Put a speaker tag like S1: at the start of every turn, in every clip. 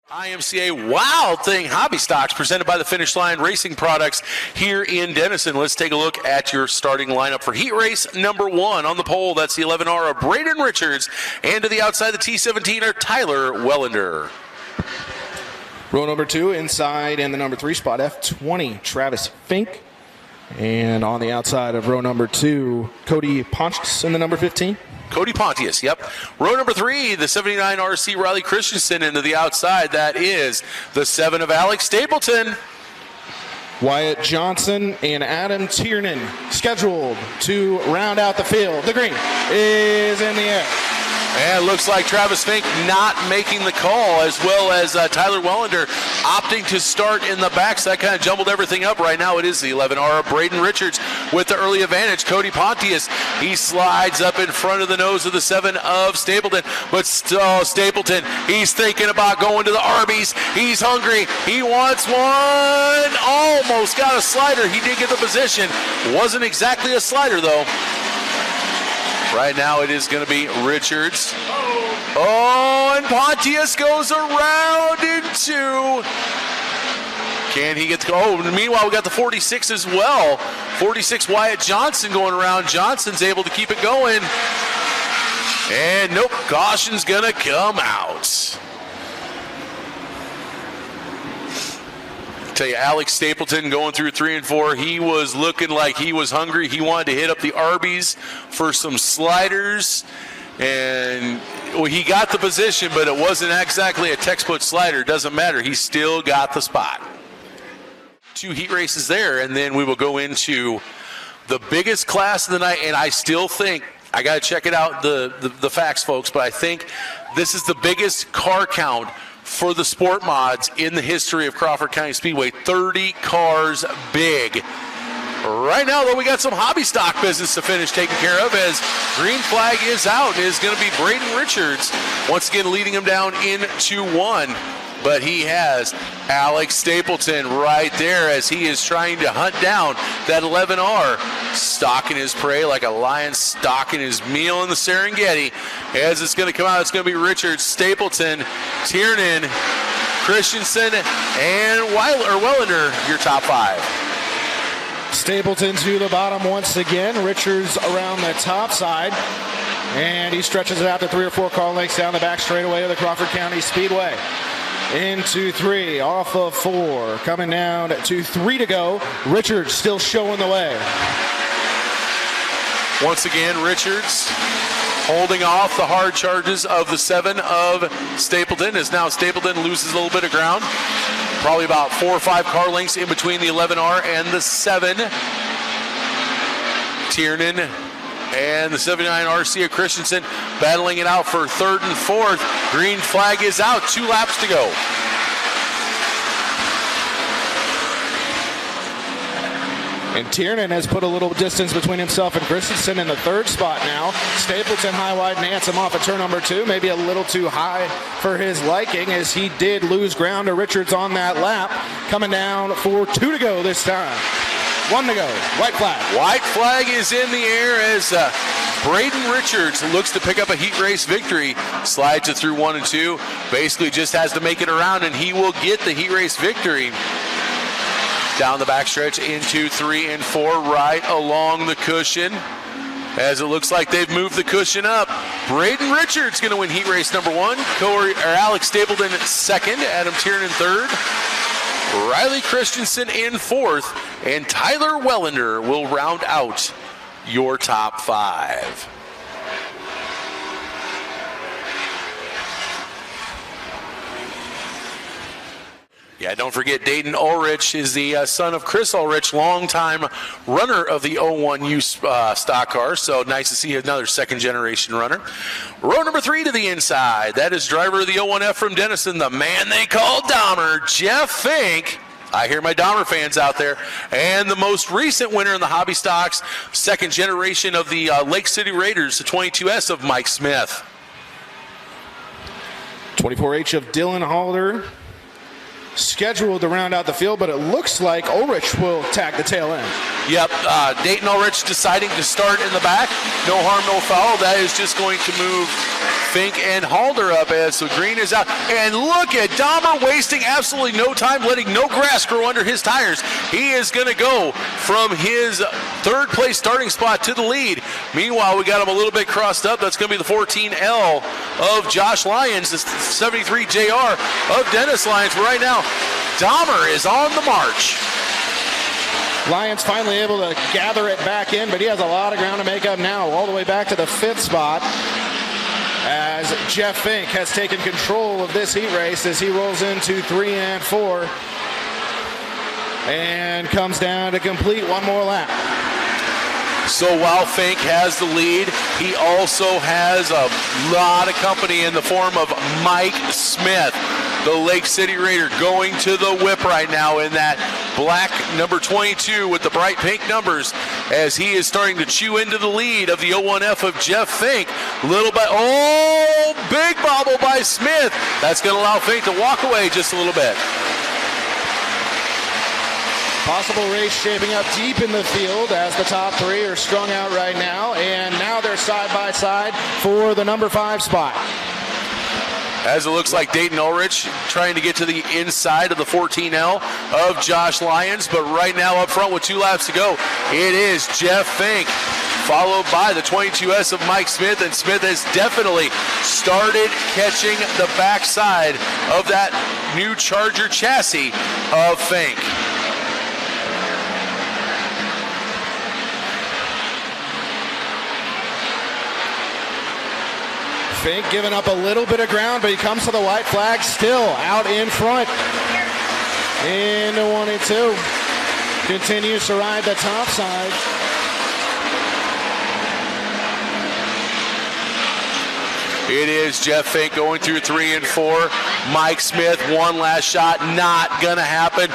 S1: IMCA Wild Thing Hobby Stocks presented by the Finish Line Racing Products here in Denison. Let's take a look at your starting lineup for heat race number 1. On the pole, that's the 11R of Braden Richards, and to the outside, the T17 are Tyler Wellender.
S2: Row number 2 inside in the number 3 spot, F20 Travis Fink, and on the outside of row number 2, Cody Pontius in the number 15.
S1: Cody Pontius, yep. Row number 3, the 79 RC Riley Christensen into the outside. That is the 7 of Alex Stapleton.
S2: Wyatt Johnson and Adam Tiernan scheduled to round out the field. The green is in the air.
S1: And it looks like Travis Fink not making the call, as well as Tyler Wellender opting to start in the back. So that kind of jumbled everything up. Right now it is the 11R of Braden Richards with the early advantage. Cody Pontius, he slides up in front of the nose of the 7 of Stapleton. But still Stapleton, he's thinking about going to the Arby's. He's hungry. He wants one. Almost got a slider. He did get the position. Wasn't exactly a slider, though. Right now it is going to be Richards. Oh, and Pontius goes around into. Can he get the, meanwhile we got the 46 as well. 46 Wyatt Johnson going around. Johnson's able to keep it going. And nope, caution's going to come out. Tell you, Alex Stapleton going through 3 and 4. He was looking like he was hungry. He wanted to hit up the Arby's for some sliders, and he got the position, but it wasn't exactly a textbook slider. Doesn't matter. He still got the spot. 2 heat races there, and then we will go into the biggest class of the night. And I still think, I got to check it out, the facts, folks, but I think this is the biggest car count for the sport mods in the history of Crawford County Speedway. 30 cars big. Right now, though, we got some hobby stock business to finish taken care of, as green flag is out and is going to be Braden Richards once again leading him down into 1. But he has Alex Stapleton right there as he is trying to hunt down that 11R, stalking his prey like a lion stalking his meal in the Serengeti. As it's going to come out, it's going to be Richards, Stapleton, Tiernan, Christensen, and Wellender, your top 5.
S2: Stapleton to the bottom once again. Richards around the top side. And he stretches it out to 3 or 4 car lengths down the back straightaway of the Crawford County Speedway. Into 3, off of 4, coming down to 3 to go. Richards still showing the way.
S1: Once again, Richards holding off the hard charges of the 7 of Stapleton, as now Stapleton loses a little bit of ground. Probably about 4 or 5 car lengths in between the 11R and the 7. Tiernan and the 79 RC of Christensen battling it out for 3rd and 4th. Green flag is out. 2 laps to go.
S2: And Tiernan has put a little distance between himself and Christensen in the 3rd spot now. Stapleton high wide Nance him off at turn number 2. Maybe a little too high for his liking, as he did lose ground to Richards on that lap. Coming down for 2 to go this time. 1 to go. White flag.
S1: White flag is in the air as Braden Richards looks to pick up a heat race victory. Slides it through 1 and 2. Basically just has to make it around, and he will get the heat race victory. Down the backstretch into 3 and 4, right along the cushion. As it looks like they've moved the cushion up. Braden Richards going to win heat race number 1. Alex Stapleton 2nd. Adam Tiernan 3rd. Riley Christensen in 4th, and Tyler Wellender will round out your top 5. Yeah, don't forget Dayton Ulrich is the son of Chris Ulrich, longtime runner of the 01U stock car. So nice to see another 2nd-generation runner. Row number 3 to the inside. That is driver of the 01F from Denison, the man they call Dahmer, Jeff Fink. I hear my Dahmer fans out there. And the most recent winner in the hobby stocks, 2nd generation of the Lake City Raiders, the 22S of Mike Smith.
S2: 24H of Dylan Halder scheduled to round out the field, but it looks like Ulrich will tag the tail end.
S1: Yep, Dayton Ulrich deciding to start in the back. No harm, no foul. That is just going to move Fink and Halder up as the green is out. And look at Dahmer wasting absolutely no time, letting no grass grow under his tires. He is going to go from his third place starting spot to the lead. Meanwhile, we got him a little bit crossed up. That's going to be the 14L of Josh Lyons, the 73 JR of Dennis Lyons. Right now, Dahmer is on the march.
S2: Lyons finally able to gather it back in, but he has a lot of ground to make up now, all the way back to the 5th spot, as Jeff Fink has taken control of this heat race as he rolls into 3 and 4 and comes down to complete one more lap.
S1: So while Fink has the lead, he also has a lot of company in the form of Mike Smith, the Lake City Raider, going to the whip right now in that black number 22 with the bright pink numbers, as he is starting to chew into the lead of the 01F of Jeff Fink. Little by, oh, big bobble by Smith. That's going to allow Fink to walk away just a little bit.
S2: Possible race shaping up deep in the field as the top 3 are strung out right now, and now they're side by side for the number 5 spot.
S1: As it looks like Dayton Ulrich trying to get to the inside of the 14L of Josh Lyons, but right now up front with 2 laps to go, it is Jeff Fink, followed by the 22S of Mike Smith, and Smith has definitely started catching the backside of that new Charger chassis of Fink.
S2: Fink giving up a little bit of ground, but he comes to the white flag still out in front. Into 1 and 2. Continues to ride the top side.
S1: It is Jeff Fink going through 3 and 4. Mike Smith, one last shot, not gonna happen.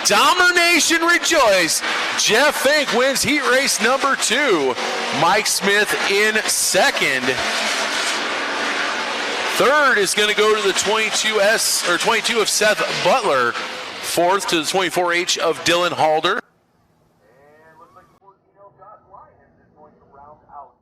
S1: Dahmer Nation rejoice. Jeff Fink wins heat race number 2. Mike Smith in second. Third is going to go to the 22S or 22 of Seth Butler. Fourth to the 24H of Dylan Halder. And looks like the 14L Josh Lyons is going to round out.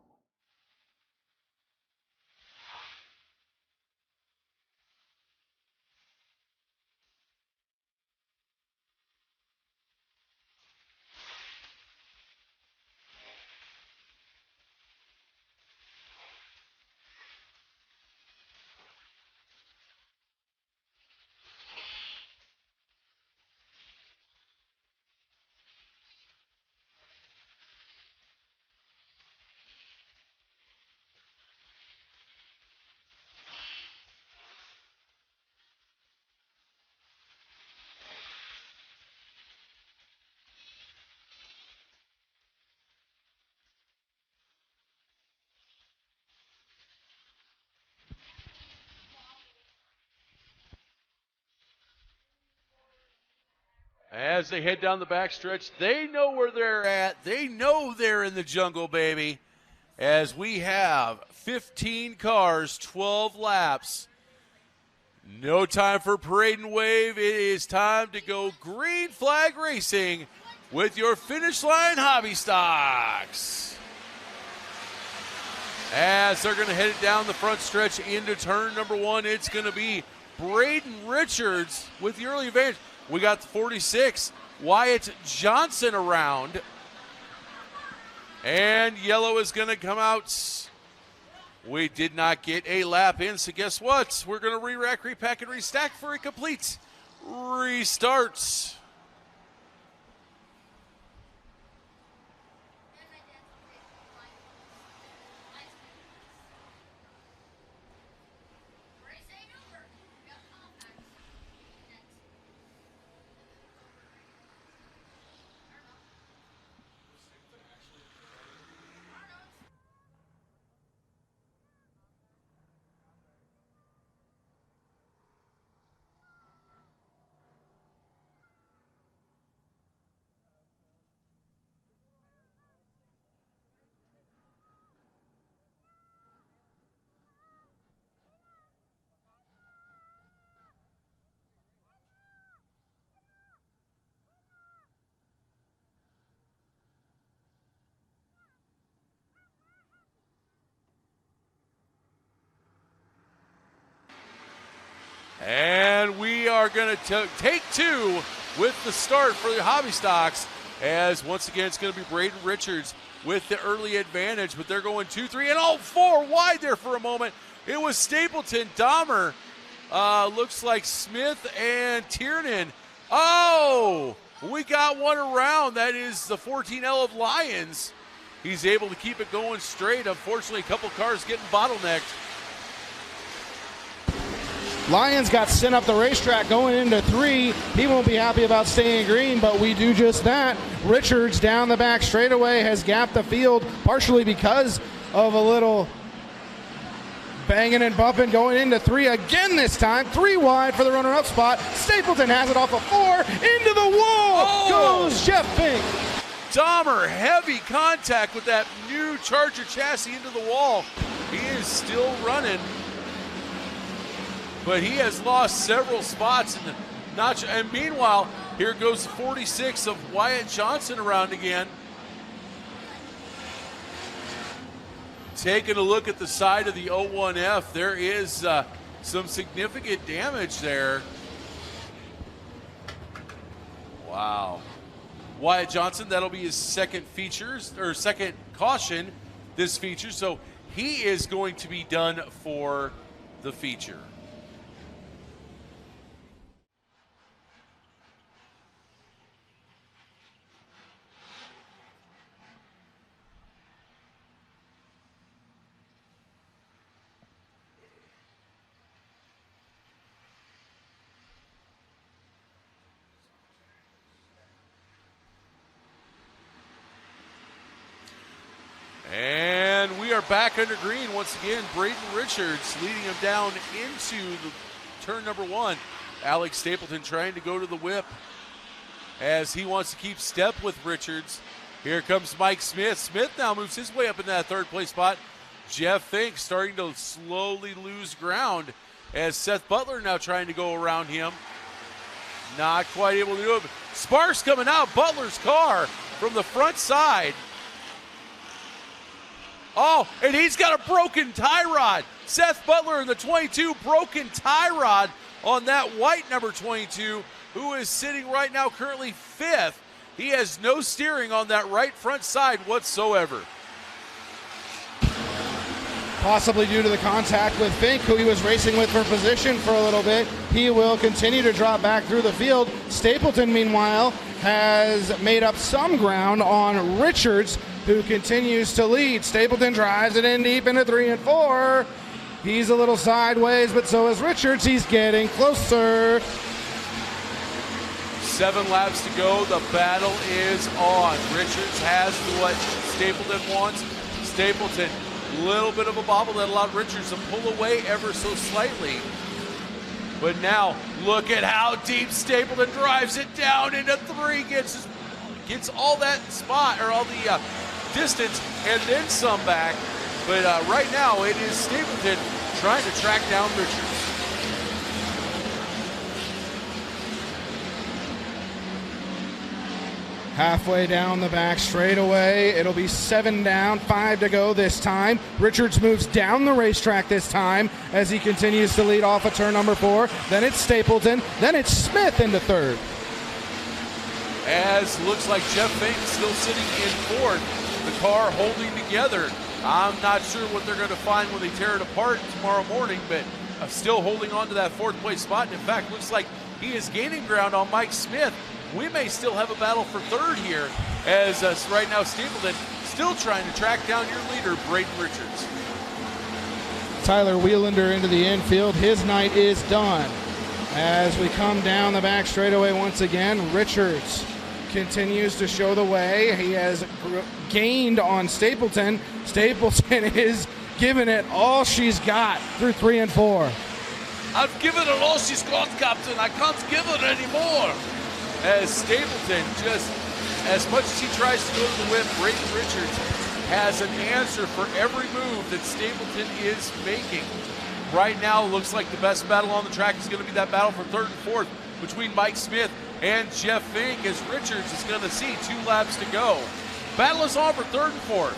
S1: As they head down the backstretch, they know where they're at. They know they're in the jungle, baby. As we have 15 cars, 12 laps. No time for parade and wave. It is time to go green flag racing with your Finish Line Hobby Stocks. As they're going to head it down the front stretch into turn number 1, it's going to be Braden Richards with the early advantage. We got the 46, Wyatt Johnson around. And yellow is going to come out. We did not get a lap in, so guess what? We're going to re-rack, repack, and restack for a complete restart. And we are going to take two with the start for the Hobby Stocks, as once again it's going to be Braden Richards with the early advantage, but they're going 2-3 and 4 wide there for a moment. It was Stapleton, Dahmer, looks like Smith and Tiernan. Oh, we got one around. That is the 14L of Lions. He's able to keep it going straight. Unfortunately, a couple cars getting bottlenecked.
S2: Lions got sent up the racetrack going into 3. He won't be happy about staying green, but we do just that. Richards down the back straightaway has gapped the field, partially because of a little banging and bumping going into 3 again this time. 3 wide for the runner-up spot. Stapleton has it off of 4. Into the wall goes Jeff Fink.
S1: Dahmer, heavy contact with that new Charger chassis into the wall. He is still running, but he has lost several spots in the notch. And meanwhile, here goes 46 of Wyatt Johnson around again. Taking a look at the side of the 01F, there is some significant damage there. Wow. Wyatt Johnson, that'll be his second caution this feature, so he is going to be done for the feature. And we are back under green once again. Braden Richards leading him down into the turn number 1. Alex Stapleton trying to go to the whip as he wants to keep step with Richards. Here comes Mike Smith. Smith now moves his way up in that third place spot. Jeff Fink starting to slowly lose ground as Seth Butler now trying to go around him. Not quite able to do it. Sparks coming out. Butler's car from the front side. Oh, and he's got a broken tie rod. Seth Butler in the 22, broken tie rod on that white number 22, who is sitting right now currently 5th. He has no steering on that right front side whatsoever.
S2: Possibly due to the contact with Fink, who he was racing with for position for a little bit. He will continue to drop back through the field. Stapleton, meanwhile, has made up some ground on Richards, who continues to lead. Stapleton drives it in deep into 3 and 4. He's a little sideways, but so is Richards. He's getting closer.
S1: 7 laps to go. The battle is on. Richards has what Stapleton wants. Stapleton, a little bit of a bobble that allowed Richards to pull away ever so slightly. But now, look at how deep Stapleton drives it down into 3. Gets all that spot, or all the distance, and then some back. But right now, it is Stapleton trying to track down Richards.
S2: Halfway down the back straightaway, it'll be 7 down, 5 to go this time. Richards moves down the racetrack this time as he continues to lead off of turn number 4. Then it's Stapleton, then it's Smith into 3rd.
S1: As looks like Jeff Fink still sitting in 4th. The car holding together. I'm not sure what they're going to find when they tear it apart tomorrow morning, but still holding on to that 4th place spot. And in fact, looks like he is gaining ground on Mike Smith. We may still have a battle for 3rd here, as right now Stapleton still trying to track down your leader, Braden Richards.
S2: Tyler Wheelander into the infield. His night is done. As we come down the back straightaway once again, Richards continues to show the way. He has gained on Stapleton. Stapleton is giving it all she's got through 3 and 4.
S1: I've given it all she's got, Captain. I can't give it anymore. As Stapleton, just as much as he tries to go to the whip, Braden Richards has an answer for every move that Stapleton is making. Right now, looks like the best battle on the track is going to be that battle for 3rd and 4th between Mike Smith and Jeff Fink, as Richards is going to see 2 laps to go. Battle is on for 3rd and 4th.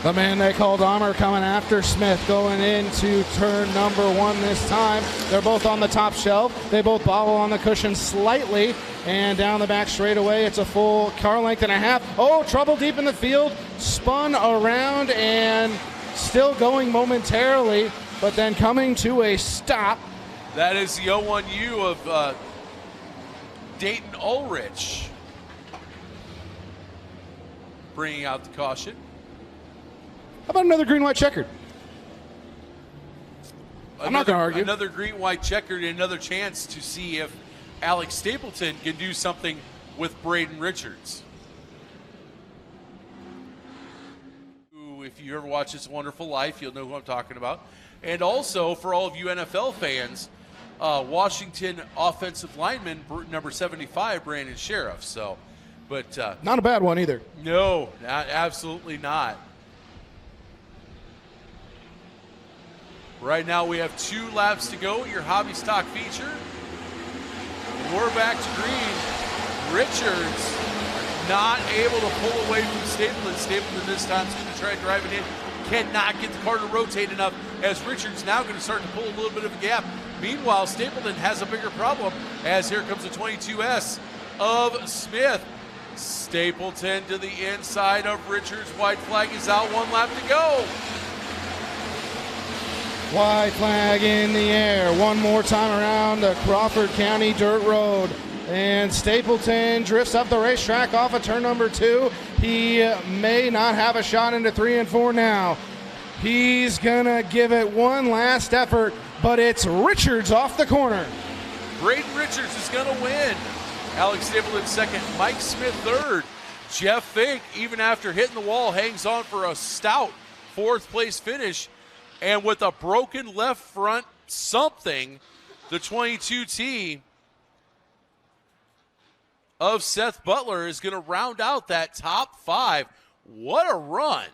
S2: The man they called Armor coming after Smith going into turn number 1 this time. They're both on the top shelf. They both bobble on the cushion slightly. And down the back straightaway, it's a full car length and a half. Oh, trouble deep in the field. Spun around and still going momentarily, but then coming to a stop.
S1: That is the 01U of Dayton Ulrich bringing out the caution.
S2: How about another green-white checkered? I'm not going to argue.
S1: Another green-white checkered and another chance to see if Alex Stapleton can do something with Braden Richards. Who, if you ever watch It's a Wonderful Life, you'll know who I'm talking about. And also, for all of you NFL fans, Washington offensive lineman, number 75, Brandon Sheriff. So, but
S2: not a bad one either.
S1: No, absolutely not. Right now we have 2 laps to go, your hobby stock feature. We're back to green. Richards not able to pull away from Stapleton. Stapleton this time is going to try driving in. Cannot get the car to rotate enough as Richards now going to start to pull a little bit of a gap. Meanwhile, Stapleton has a bigger problem as here comes the 22S of Smith. Stapleton to the inside of Richards. White flag is out. 1 lap to go.
S2: White flag in the air. One more time around the Crawford County Dirt Road. And Stapleton drifts up the racetrack off of turn number 2. He may not have a shot into 3 and 4 now. He's going to give it one last effort, but it's Richards off the corner.
S1: Braden Richards is going to win. Alex Stapleton second, Mike Smith third. Jeff Fink, even after hitting the wall, hangs on for a stout 4th place finish. And with a broken left front something, the 22T of Seth Butler is going to round out that top 5. What a run.